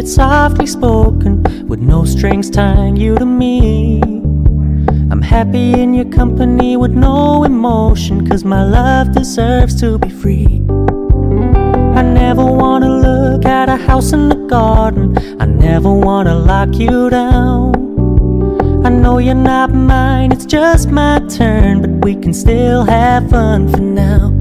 it's softly spoken, with no strings tying you to me. I'm happy in your company with no emotion, 'cause my love deserves to be free. I never wanna look at a house in the garden, I never wanna lock you down. I know you're not mine, it's just my turn, but we can still have fun for now.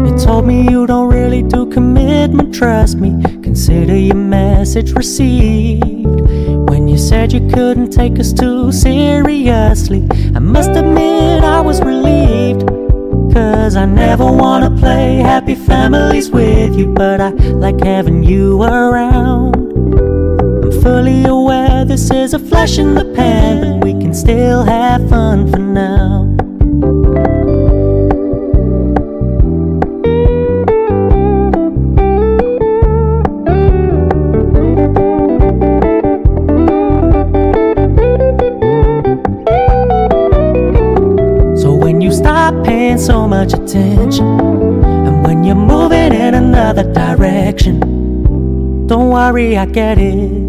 You told me you don't really do commitment, trust me, consider your message received. When you said you couldn't take us too seriously, I must admit I was relieved. 'Cause I never wanna play happy families with you, but I like having you around. I'm fully aware this is a flash in the pan, but we can still have fun for now. Paying so much attention, and when you're moving in another direction, don't worry, I get it.